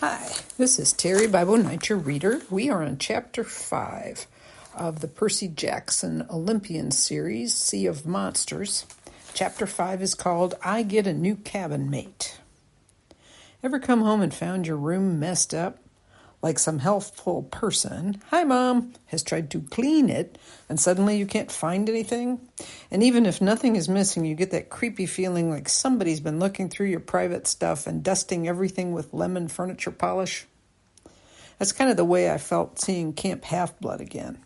Hi, this is Terry Bible Night, your reader. We are on Chapter 5 of the Percy Jackson Olympians series, Sea of Monsters. Chapter 5 is called I Get a New Cabin Mate. Ever come home and found your room messed up? Like some healthful person, hi Mom, has tried to clean it, and suddenly you can't find anything? And even if nothing is missing, you get that creepy feeling like somebody's been looking through your private stuff and dusting everything with lemon furniture polish. That's kind of the way I felt seeing Camp Half-Blood again.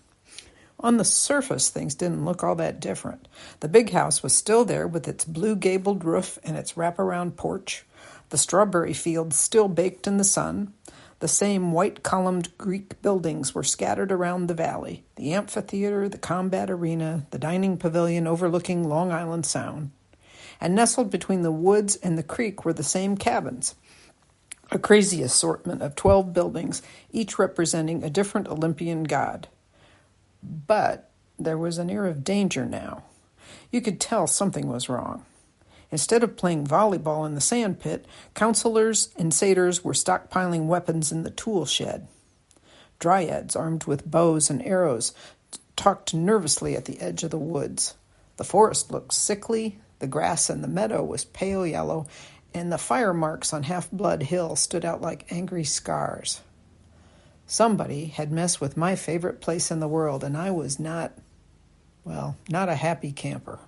On the surface, things didn't look all that different. The big house was still there with its blue gabled roof and its wraparound porch. The strawberry fields still baked in the sun. The same white-columned Greek buildings were scattered around the valley, the amphitheater, the combat arena, the dining pavilion overlooking Long Island Sound. And nestled between the woods and the creek were the same cabins, a crazy assortment of 12 buildings, each representing a different Olympian god. But there was an air of danger now. You could tell something was wrong. Instead of playing volleyball in the sand pit, counselors and satyrs were stockpiling weapons in the tool shed. Dryads, armed with bows and arrows, talked nervously at the edge of the woods. The forest looked sickly, the grass in the meadow was pale yellow, and the fire marks on Half-Blood Hill stood out like angry scars. Somebody had messed with my favorite place in the world, and I was not a happy camper.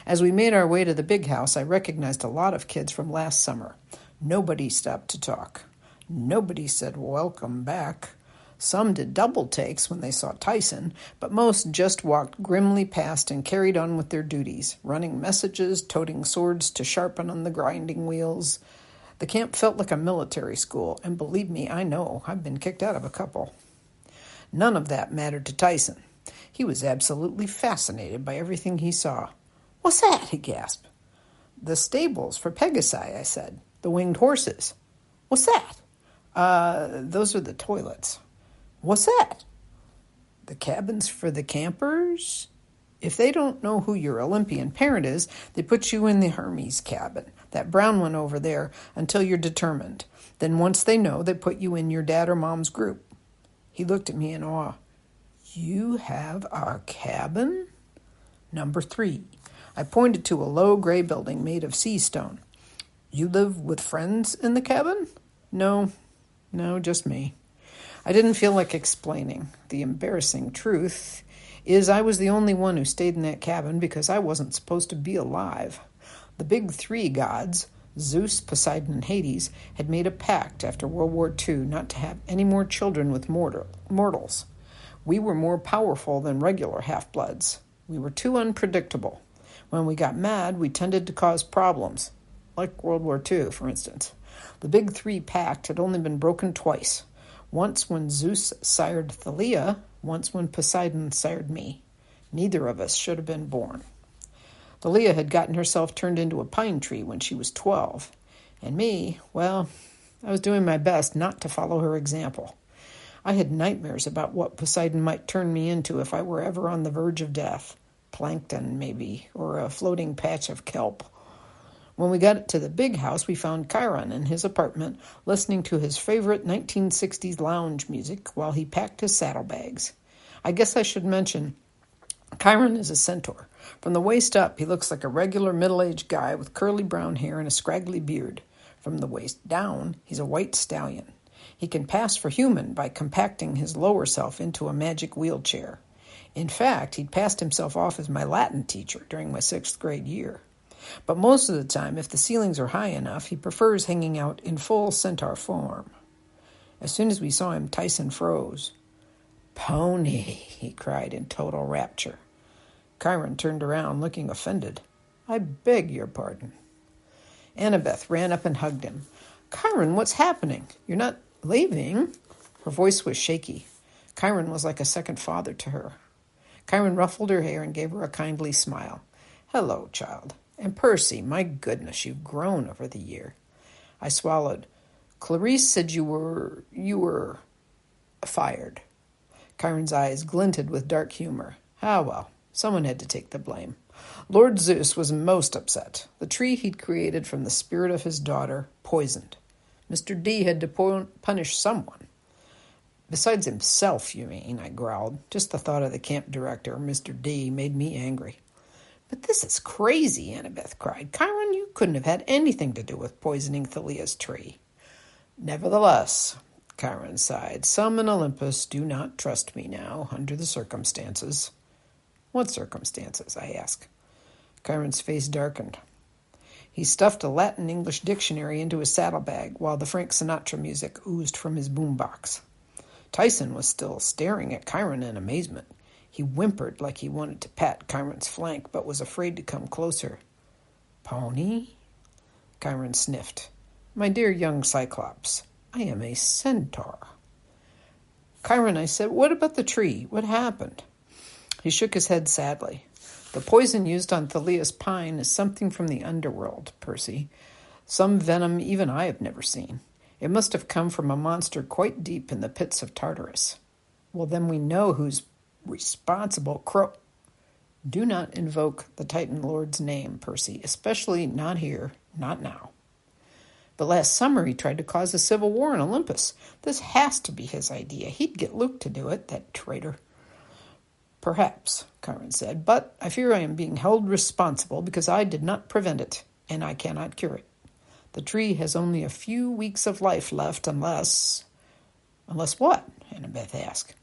As we made our way to the big house, I recognized a lot of kids from last summer. Nobody stopped to talk. Nobody said, "Welcome back." Some did double takes when they saw Tyson, but most just walked grimly past and carried on with their duties, running messages, toting swords to sharpen on the grinding wheels. The camp felt like a military school, and believe me, I know, I've been kicked out of a couple. None of that mattered to Tyson. He was absolutely fascinated by everything he saw. "What's that?" he gasped. "The stables for Pegasi," I said. "The winged horses." "What's that?" Those are the toilets." "What's that?" "The cabins for the campers." If they don't know who your Olympian parent is, they put you in the Hermes cabin, that brown one over there, until you're determined. Then once they know, they put you in your dad or mom's group. He looked at me in awe. "You have a cabin?" "Number 3. I pointed to a low gray building made of sea stone. "You live with friends in the cabin?" No, just me." I didn't feel like explaining. The embarrassing truth is I was the only one who stayed in that cabin because I wasn't supposed to be alive. The big 3 gods, Zeus, Poseidon, and Hades, had made a pact after World War II not to have any more children with mortals. We were more powerful than regular half-bloods. We were too unpredictable. When we got mad, we tended to cause problems, like World War II, for instance. The Big 3 pact had only been broken twice. Once when Zeus sired Thalia, once when Poseidon sired me. Neither of us should have been born. Thalia had gotten herself turned into a pine tree when she was 12. And me, I was doing my best not to follow her example. I had nightmares about what Poseidon might turn me into if I were ever on the verge of death. Plankton, maybe, or a floating patch of kelp. When we got to the big house, we found Chiron in his apartment, listening to his favorite 1960s lounge music while he packed his saddlebags. I guess I should mention, Chiron is a centaur. From the waist up, he looks like a regular middle-aged guy with curly brown hair and a scraggly beard. From the waist down, he's a white stallion. He can pass for human by compacting his lower self into a magic wheelchair. In fact, he'd passed himself off as my Latin teacher during my 6th grade year. But most of the time, if the ceilings are high enough, he prefers hanging out in full centaur form. As soon as we saw him, Tyson froze. "Pony," he cried in total rapture. Chiron turned around, looking offended. "I beg your pardon." Annabeth ran up and hugged him. "Chiron, what's happening? You're not leaving?" Her voice was shaky. Chiron was like a second father to her. Chiron ruffled her hair and gave her a kindly smile. "Hello, child. And Percy, my goodness, you've grown over the year." I swallowed. "Clarice said you were fired." Chiron's eyes glinted with dark humor. Someone had to take the blame. Lord Zeus was most upset. The tree he'd created from the spirit of his daughter, poisoned. Mr. D had to punish someone. Besides himself, you mean, I growled. Just the thought of the camp director, Mr. D, made me angry. But this is crazy, Annabeth cried. Chiron, you couldn't have had anything to do with poisoning Thalia's tree. Nevertheless, Chiron sighed, some in Olympus do not trust me now, under the circumstances. What circumstances? I asked. Chiron's face darkened. He stuffed a Latin-English dictionary into his saddlebag while the Frank Sinatra music oozed from his boombox. Tyson was still staring at Chiron in amazement. He whimpered like he wanted to pat Chiron's flank, but was afraid to come closer. Pony? Chiron sniffed. My dear young Cyclops, I am a centaur. Chiron, I said, what about the tree? What happened? He shook his head sadly. The poison used on Thalia's pine is something from the underworld, Percy. Some venom even I have never seen. It must have come from a monster quite deep in the pits of Tartarus. Well, then we know who's responsible. Do not invoke the Titan Lord's name, Percy, especially not here, not now. But last summer he tried to cause a civil war in Olympus. This has to be his idea. He'd get Luke to do it, that traitor. Perhaps, Chiron said, but I fear I am being held responsible because I did not prevent it, and I cannot cure it. The tree has only a few weeks of life left unless... Unless what? Annabeth asked.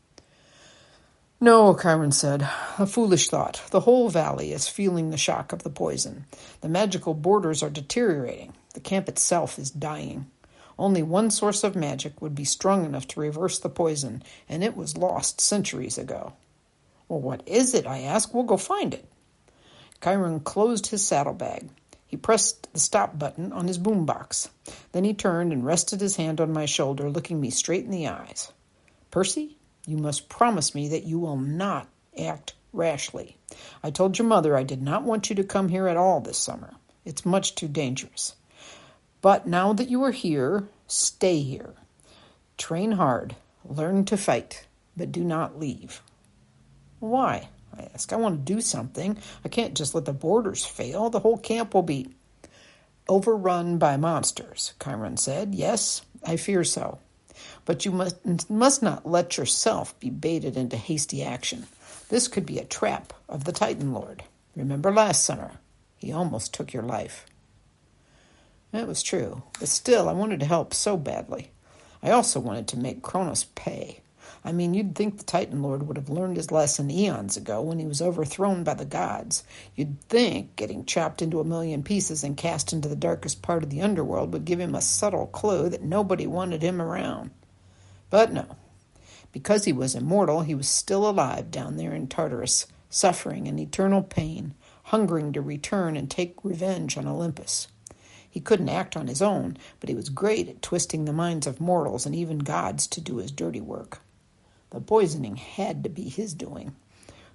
No, Chiron said, a foolish thought. The whole valley is feeling the shock of the poison. The magical borders are deteriorating. The camp itself is dying. Only one source of magic would be strong enough to reverse the poison, and it was lost centuries ago. Well, what is it? I asked. We'll go find it. Chiron closed his saddlebag. He pressed the stop button on his boombox. Then he turned and rested his hand on my shoulder, looking me straight in the eyes. Percy, you must promise me that you will not act rashly. I told your mother I did not want you to come here at all this summer. It's much too dangerous. But now that you are here, stay here. Train hard. Learn to fight. But do not leave. Why? I asked. I want to do something. I can't just let the borders fail. The whole camp will be overrun by monsters, Chiron said. Yes, I fear so. But you must not let yourself be baited into hasty action. This could be a trap of the Titan Lord. Remember last summer? He almost took your life. That was true, but still I wanted to help so badly. I also wanted to make Kronos pay. I mean, you'd think the Titan Lord would have learned his lesson eons ago when he was overthrown by the gods. You'd think getting chopped into a million pieces and cast into the darkest part of the underworld would give him a subtle clue that nobody wanted him around. But no. Because he was immortal, he was still alive down there in Tartarus, suffering in eternal pain, hungering to return and take revenge on Olympus. He couldn't act on his own, but he was great at twisting the minds of mortals and even gods to do his dirty work. The poisoning had to be his doing.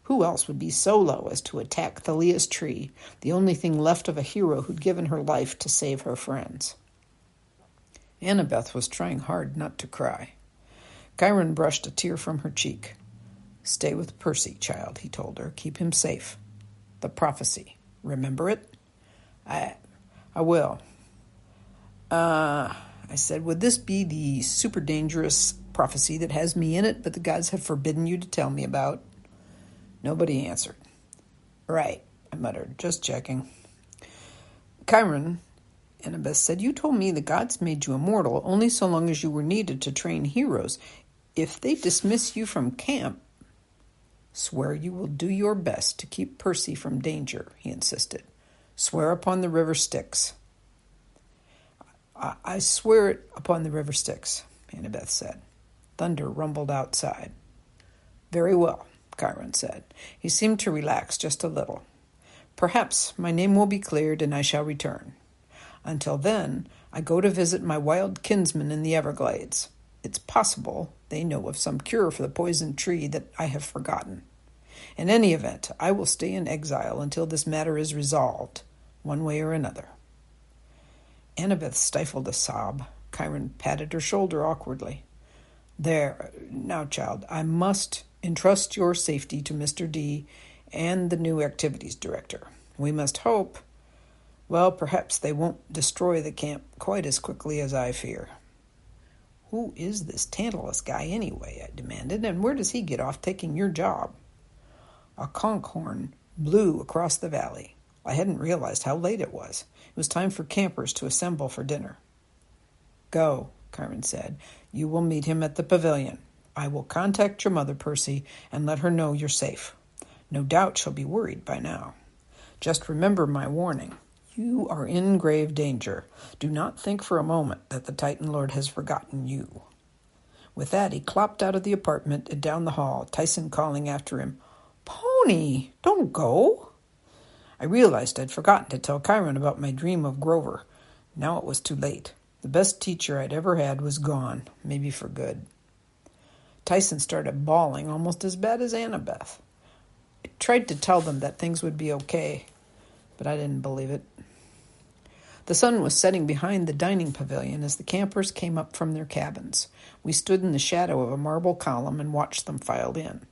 Who else would be so low as to attack Thalia's tree, the only thing left of a hero who'd given her life to save her friends? Annabeth was trying hard not to cry. Chiron brushed a tear from her cheek. Stay with Percy, child, he told her. Keep him safe. The prophecy. Remember it? I will. I said, would this be the super dangerous prophecy that has me in it, but the gods have forbidden you to tell me about? Nobody answered. Right, I muttered, just checking. Chiron, Annabeth said, you told me the gods made you immortal only so long as you were needed to train heroes. If they dismiss you from camp, swear you will do your best to keep Percy from danger, he insisted. Swear upon the river Styx. I swear it upon the river Styx, Annabeth said. Thunder rumbled outside. Very well, Chiron said. He seemed to relax just a little. Perhaps my name will be cleared and I shall return. Until then, I go to visit my wild kinsmen in the Everglades. It's possible they know of some cure for the poisoned tree that I have forgotten. In any event, I will stay in exile until this matter is resolved, one way or another. Annabeth stifled a sob. Chiron patted her shoulder awkwardly. There, now, child, I must entrust your safety to Mr. D and the new activities director. We must hope, well, perhaps they won't destroy the camp quite as quickly as I fear. "Who is this Tantalus guy anyway?" I demanded, "and where does he get off taking your job?" A conch horn blew across the valley. I hadn't realized how late it was. It was time for campers to assemble for dinner. "Go," Carmen said. "You will meet him at the pavilion. I will contact your mother, Percy, and let her know you're safe. No doubt she'll be worried by now. Just remember my warning. You are in grave danger. Do not think for a moment that the Titan Lord has forgotten you." With that, he clopped out of the apartment and down the hall, Tyson calling after him, "Pony, don't go." I realized I'd forgotten to tell Chiron about my dream of Grover. Now it was too late. The best teacher I'd ever had was gone, maybe for good. Tyson started bawling almost as bad as Annabeth. I tried to tell them that things would be okay, but I didn't believe it. The sun was setting behind the dining pavilion as the campers came up from their cabins. We stood in the shadow of a marble column and watched them file in.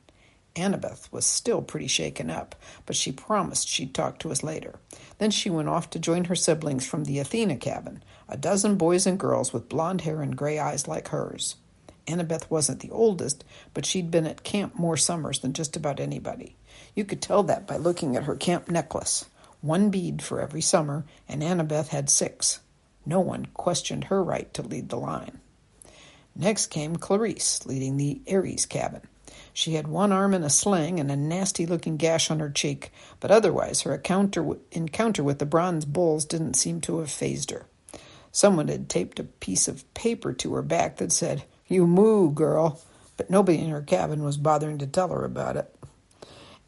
Annabeth was still pretty shaken up, but she promised she'd talk to us later. Then she went off to join her siblings from the Athena cabin, a dozen boys and girls with blonde hair and gray eyes like hers. Annabeth wasn't the oldest, but she'd been at camp more summers than just about anybody. You could tell that by looking at her camp necklace. 1 bead for every summer, and Annabeth had 6. No one questioned her right to lead the line. Next came Clarice, leading the Aries cabin. She had 1 arm in a sling and a nasty-looking gash on her cheek, but otherwise her encounter with the bronze bulls didn't seem to have fazed her. Someone had taped a piece of paper to her back that said, "You moo, girl," but nobody in her cabin was bothering to tell her about it.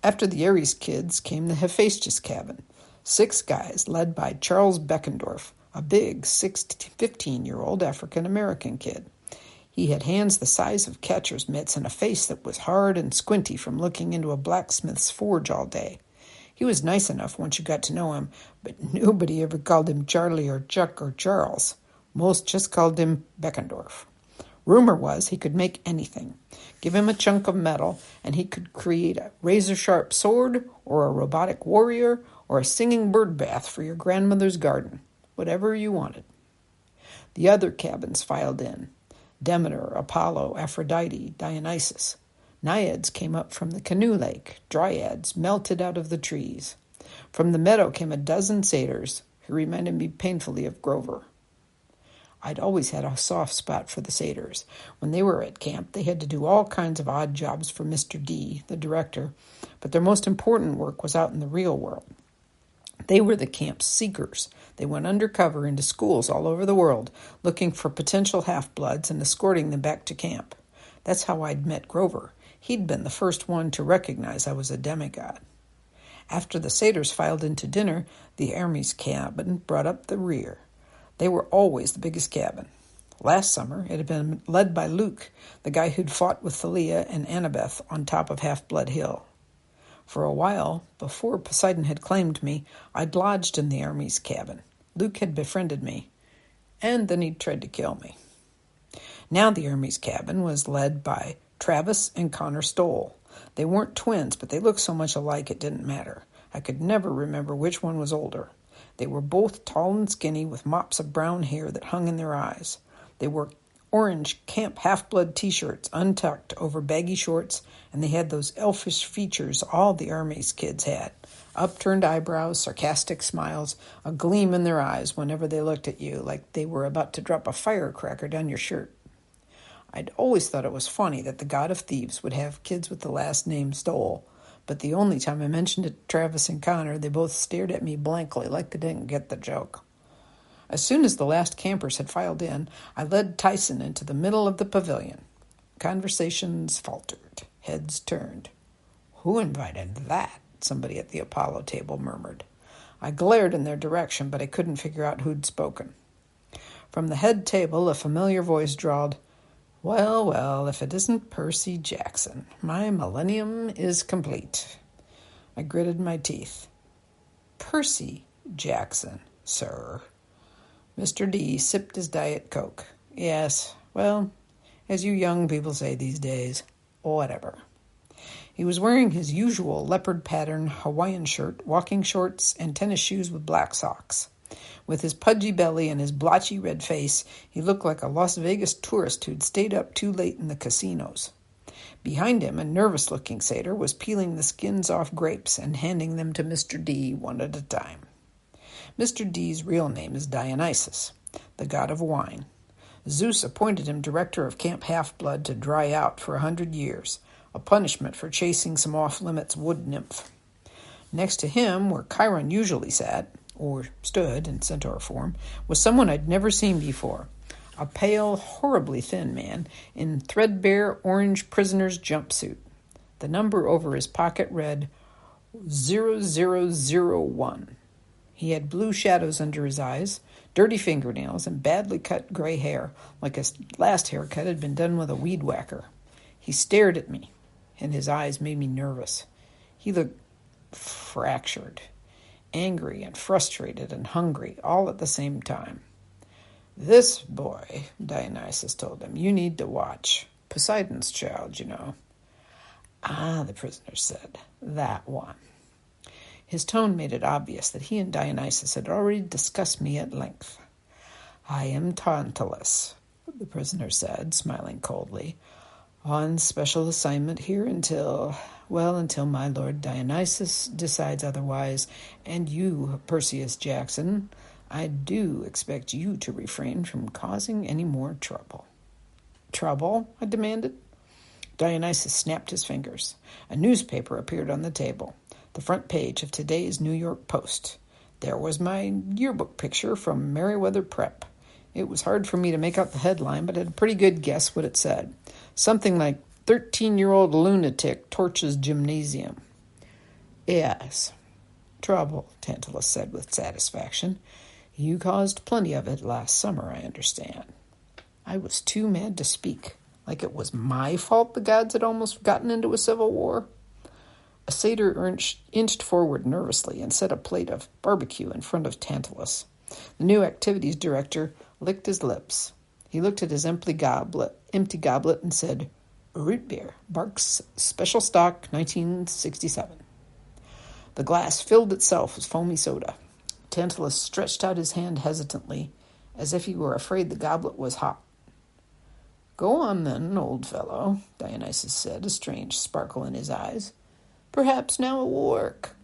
After the Aries kids came the Hephaestus cabin. 6 guys led by Charles Beckendorf, a big 15-year-old African-American kid. He had hands the size of catcher's mitts and a face that was hard and squinty from looking into a blacksmith's forge all day. He was nice enough once you got to know him, but nobody ever called him Charlie or Chuck or Charles. Most just called him Beckendorf. Rumor was he could make anything. Give him a chunk of metal, and he could create a razor-sharp sword or a robotic warrior or a singing bird bath for your grandmother's garden. Whatever you wanted. The other cabins filed in. Demeter, Apollo, Aphrodite, Dionysus. Naiads came up from the canoe lake. Dryads melted out of the trees. From the meadow came a dozen satyrs who reminded me painfully of Grover. I'd always had a soft spot for the satyrs. When they were at camp, they had to do all kinds of odd jobs for Mr. D, the director, but their most important work was out in the real world. They were the camp's seekers. They went undercover into schools all over the world, looking for potential half-bloods and escorting them back to camp. That's how I'd met Grover. He'd been the first one to recognize I was a demigod. After the satyrs filed into dinner, the Hermes cabin brought up the rear. They were always the biggest cabin. Last summer, it had been led by Luke, the guy who'd fought with Thalia and Annabeth on top of Half-Blood Hill. For a while, before Poseidon had claimed me, I'd lodged in the Hermes cabin. Luke had befriended me, and then he'd tried to kill me. Now the Hermes cabin was led by Travis and Connor Stoll. They weren't twins, but they looked so much alike it didn't matter. I could never remember which one was older. They were both tall and skinny with mops of brown hair that hung in their eyes. They wore orange Camp Half-Blood t-shirts untucked over baggy shorts, and they had those elfish features all the Hermes kids had. Upturned eyebrows, sarcastic smiles, a gleam in their eyes whenever they looked at you, like they were about to drop a firecracker down your shirt. I'd always thought it was funny that the god of thieves would have kids with the last name Stoll, but the only time I mentioned it to Travis and Connor, they both stared at me blankly like they didn't get the joke. As soon as the last campers had filed in, I led Tyson into the middle of the pavilion. Conversations faltered. Heads turned. "Who invited that?" somebody at the Apollo table murmured. I glared in their direction, but I couldn't figure out who'd spoken. From the head table, a familiar voice drawled, "Well, well, if it isn't Percy Jackson, my millennium is complete." I gritted my teeth. "Percy Jackson, sir." Mr. D sipped his Diet Coke. "Yes, well, as you young people say these days, whatever." He was wearing his usual leopard pattern Hawaiian shirt, walking shorts, and tennis shoes with black socks. With his pudgy belly and his blotchy red face, he looked like a Las Vegas tourist who'd stayed up too late in the casinos. Behind him, a nervous-looking satyr was peeling the skins off grapes and handing them to Mr. D one at a time. Mr. D's real name is Dionysus, the god of wine. Zeus appointed him director of Camp Half-Blood to dry out for 100 years, a punishment for chasing some off-limits wood nymph. Next to him, where Chiron usually sat, or stood in centaur form, was someone I'd never seen before, a pale, horribly thin man in threadbare orange prisoner's jumpsuit. The number over his pocket read 0001. He had blue shadows under his eyes, dirty fingernails, and badly cut gray hair, like his last haircut had been done with a weed whacker. He stared at me, and his eyes made me nervous. He looked fractured, angry and frustrated and hungry, all at the same time. "This boy," Dionysus told him, "you need to watch. Poseidon's child, you know." "Ah," the prisoner said, "that one." His tone made it obvious that he and Dionysus had already discussed me at length. "I am Tantalus," the prisoner said, smiling coldly, "on special assignment here until my lord Dionysus decides otherwise, and you, Percy Jackson, I do expect you to refrain from causing any more trouble." "Trouble?" I demanded. Dionysus snapped his fingers. A newspaper appeared on the table, the front page of today's New York Post. There was my yearbook picture from Meriwether Prep. It was hard for me to make out the headline, but I had a pretty good guess what it said. Something like 13-year-old lunatic torches gymnasium. "Yes, trouble," Tantalus said with satisfaction. "You caused plenty of it last summer, I understand." I was too mad to speak, like it was my fault the gods had almost gotten into a civil war. A satyr inched forward nervously and set a plate of barbecue in front of Tantalus. The new activities director licked his lips. He looked at his empty goblet and said, "Root beer, Barks Special Stock, 1967. The glass filled itself with foamy soda. Tantalus stretched out his hand hesitantly, as if he were afraid the goblet was hot. "Go on then, old fellow," Dionysus said, a strange sparkle in his eyes. "Perhaps now it will work."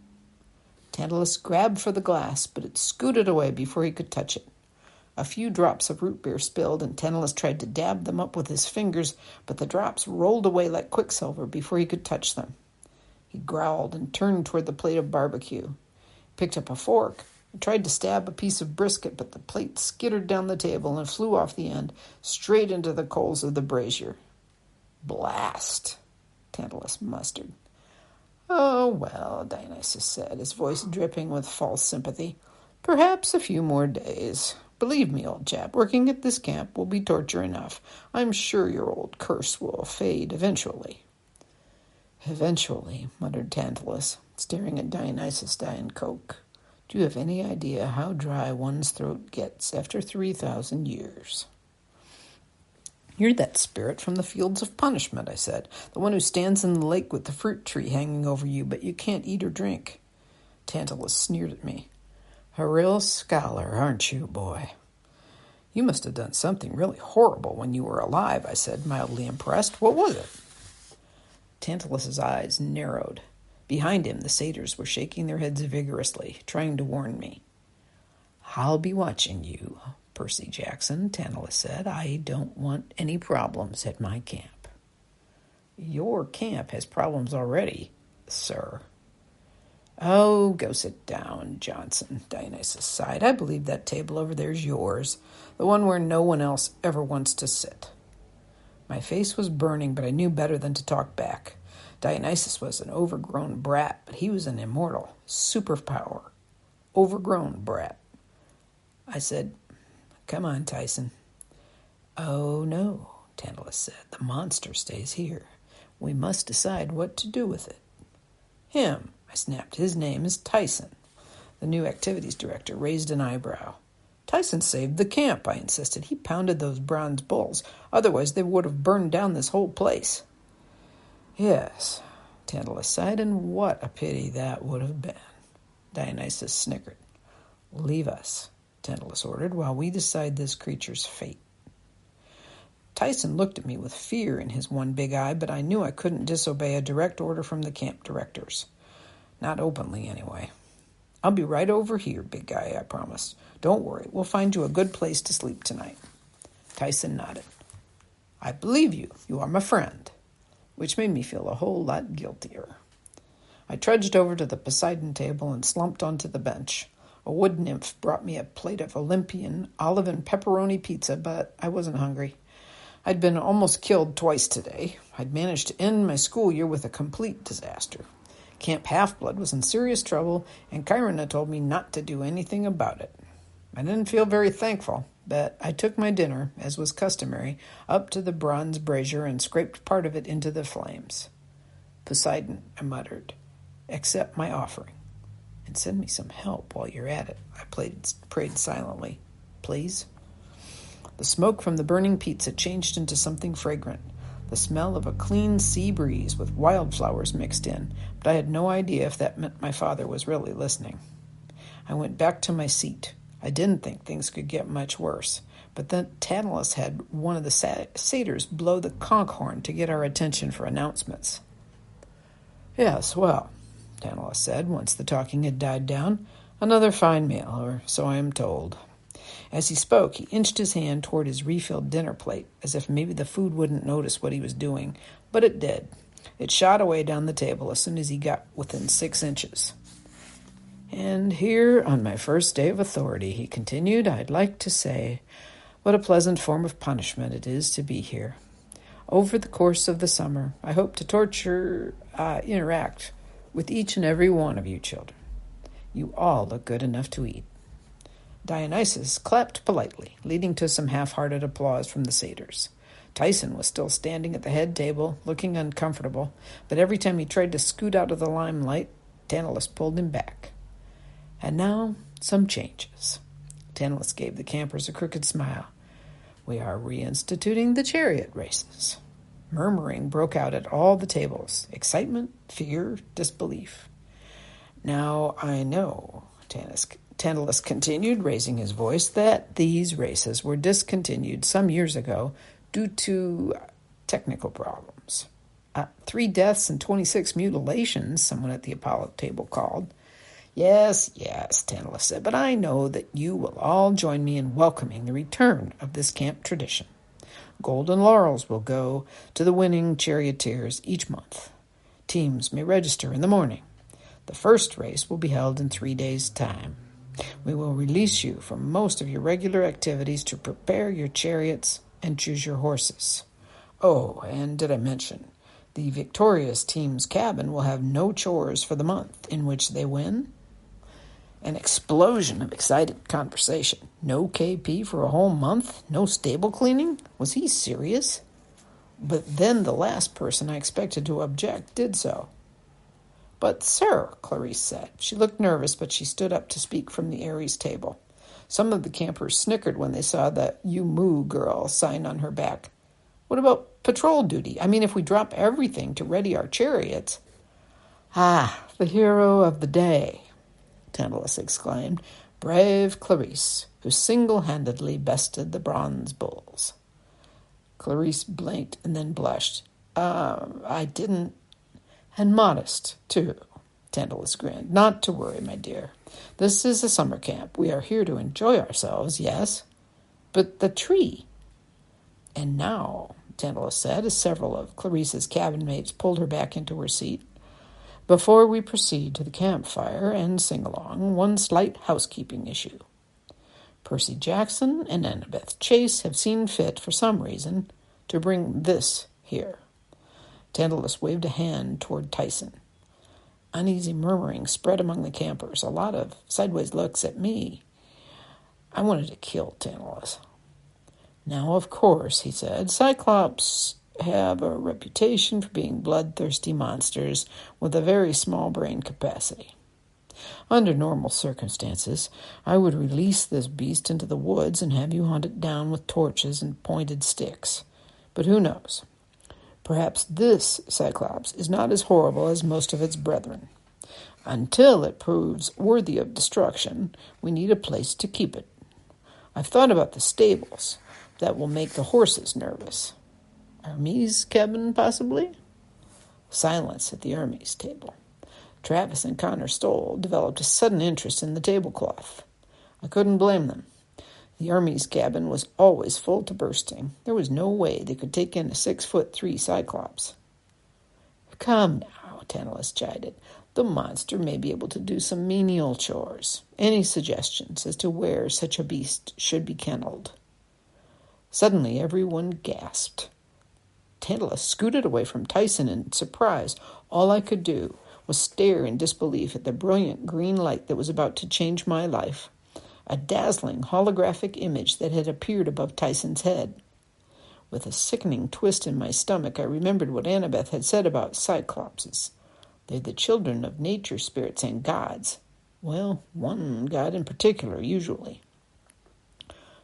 Tantalus grabbed for the glass, but it scooted away before he could touch it. A few drops of root beer spilled, and Tantalus tried to dab them up with his fingers, but the drops rolled away like quicksilver before he could touch them. He growled and turned toward the plate of barbecue. Picked up a fork and tried to stab a piece of brisket, but the plate skittered down the table and flew off the end, straight into the coals of the brazier. "Blast," Tantalus mustered. "Oh, well," Dionysus said, his voice dripping with false sympathy. "Perhaps a few more days. Believe me, old chap, working at this camp will be torture enough. I'm sure your old curse will fade eventually." "Eventually," muttered Tantalus, staring at Dionysus' Diet Coke. "Do you have any idea how dry one's throat gets after 3,000 years? "You're that spirit from the Fields of Punishment," I said. "The one who stands in the lake with the fruit tree hanging over you, but you can't eat or drink." Tantalus sneered at me. "A real scholar, aren't you, boy?" "You must have done something really horrible when you were alive," I said, mildly impressed. "What was it?" Tantalus's eyes narrowed. Behind him, the satyrs were shaking their heads vigorously, trying to warn me. "I'll be watching you, Percy Jackson," Tantalus said. "I don't want any problems at my camp." "Your camp has problems already, sir." "Oh, go sit down, Johnson," Dionysus sighed. "I believe that table over there's yours, the one where no one else ever wants to sit." My face was burning, but I knew better than to talk back. Dionysus was an overgrown brat, but he was an immortal, superpower, overgrown brat. I said, "Come on, Tyson." "Oh, no," Tantalus said. "The monster stays here. We must decide what to do with it." "Him," I snapped. "His name is Tyson." The new activities director raised an eyebrow. "Tyson saved the camp," I insisted. "He pounded those bronze bulls. Otherwise, they would have burned down this whole place." "Yes," Tantalus sighed, "and what a pity that would have been." Dionysus snickered. "Leave us," Tantalus ordered, while we decide this creature's fate. Tyson looked at me with fear in his one big eye, but I knew I couldn't disobey a direct order from the camp directors. Not openly, anyway. I'll be right over here, big guy, I promised. Don't worry, we'll find you a good place to sleep tonight. Tyson nodded. I believe you. You are my friend. Which made me feel a whole lot guiltier. I trudged over to the Poseidon table and slumped onto the bench. A wood nymph brought me a plate of Olympian olive and pepperoni pizza, but I wasn't hungry. I'd been almost killed twice today. I'd managed to end my school year with a complete disaster. Camp Half-Blood was in serious trouble, and Kyrena told me not to do anything about it. I didn't feel very thankful, but I took my dinner, as was customary, up to the bronze brazier and scraped part of it into the flames. Poseidon, I muttered, accept my offering, and send me some help while you're at it. I prayed silently. Please? The smoke from the burning pizza changed into something fragrant, the smell of a clean sea breeze with wildflowers mixed in, but I had no idea if that meant my father was really listening. I went back to my seat. I didn't think things could get much worse, but then Tantalus had one of the satyrs blow the conch horn to get our attention for announcements. Yes, well, Tantalus said, once the talking had died down, another fine meal, or so I am told. As he spoke, he inched his hand toward his refilled dinner plate, as if maybe the food wouldn't notice what he was doing, but it did. It shot away down the table as soon as he got within 6 inches. And here, on my first day of authority, he continued, I'd like to say what a pleasant form of punishment it is to be here. Over the course of the summer, I hope to interact with each and every one of you children. You all look good enough to eat. Dionysus clapped politely, leading to some half-hearted applause from the satyrs. Tyson was still standing at the head table, looking uncomfortable, but every time he tried to scoot out of the limelight, Tantalus pulled him back. And now, some changes. Tantalus gave the campers a crooked smile. We are reinstituting the chariot races. Murmuring broke out at all the tables. Excitement, fear, disbelief. Now I know, Tantalus continued, raising his voice, that these races were discontinued some years ago due to technical problems. 3 deaths and 26 mutilations, someone at the Apollo table called. Yes, Tantalus said, but I know that you will all join me in welcoming the return of this camp tradition. Golden laurels will go to the winning charioteers each month. Teams may register in the morning. The first race will be held in 3 days' time. We will release you from most of your regular activities to prepare your chariots and choose your horses. Oh, and did I mention, the victorious team's cabin will have no chores for the month in which they win? An explosion of excited conversation. No KP for a whole month? No stable cleaning? Was he serious? But then the last person I expected to object did so. But, sir, Clarice said. She looked nervous, but she stood up to speak from the Ares table. Some of the campers snickered when they saw the "You Moo Girl" sign on her back. What about patrol duty? I mean, if we drop everything to ready our chariots. Ah, the hero of the day, Tantalus exclaimed. Brave Clarice, who single-handedly bested the bronze bulls. Clarice blinked and then blushed. I didn't. And modest, too, Tantalus grinned. Not to worry, my dear. This is a summer camp. We are here to enjoy ourselves, yes? But the tree. And now, Tantalus said, as several of Clarice's cabin mates pulled her back into her seat, before we proceed to the campfire and sing-along, one slight housekeeping issue. Percy Jackson and Annabeth Chase have seen fit, for some reason, to bring this here. Tantalus waved a hand toward Tyson. Uneasy murmuring spread among the campers, a lot of sideways looks at me. I wanted to kill Tantalus. Now, of course, he said, Cyclops have a reputation for being bloodthirsty monsters with a very small brain capacity. Under normal circumstances, I would release this beast into the woods and have you hunt it down with torches and pointed sticks. But who knows? Perhaps this Cyclops is not as horrible as most of its brethren. Until it proves worthy of destruction, we need a place to keep it. I've thought about the stables. That will make the horses nervous. Hermes' cabin, possibly? Silence at the Hermes table. Travis and Connor Stoll developed a sudden interest in the tablecloth. I couldn't blame them. The Hermes cabin was always full to bursting. There was no way they could take in a 6'3" Cyclops. Come now, Tantalus chided. The monster may be able to do some menial chores. Any suggestions as to where such a beast should be kennelled? Suddenly everyone gasped. Tantalus scooted away from Tyson in surprise. All I could do was stare in disbelief at the brilliant green light that was about to change my life. A dazzling holographic image that had appeared above Tyson's head. With a sickening twist in my stomach, I remembered what Annabeth had said about Cyclopses. They're the children of nature spirits and gods. Well, one god in particular, usually.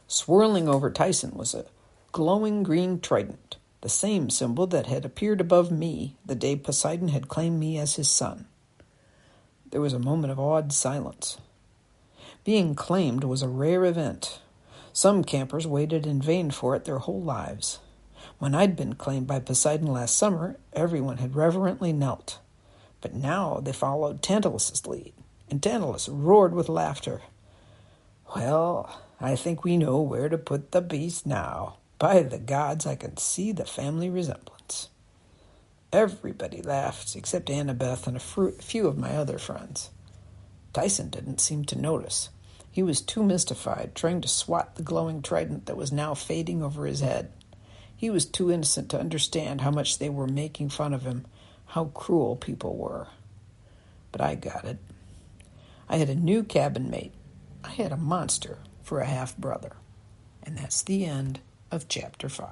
Swirling over Tyson was a glowing green trident, the same symbol that had appeared above me the day Poseidon had claimed me as his son. There was a moment of awed silence. Being claimed was a rare event. Some campers waited in vain for it their whole lives. When I'd been claimed by Poseidon last summer, everyone had reverently knelt. But now they followed Tantalus's lead, and Tantalus roared with laughter. Well, I think we know where to put the beast now. By the gods, I can see the family resemblance. Everybody laughed, except Annabeth and a few of my other friends. Tyson didn't seem to notice. He was too mystified, trying to swat the glowing trident that was now fading over his head. He was too innocent to understand how much they were making fun of him, how cruel people were. But I got it. I had a new cabin mate. I had a monster for a half-brother. And that's the end of Chapter 5.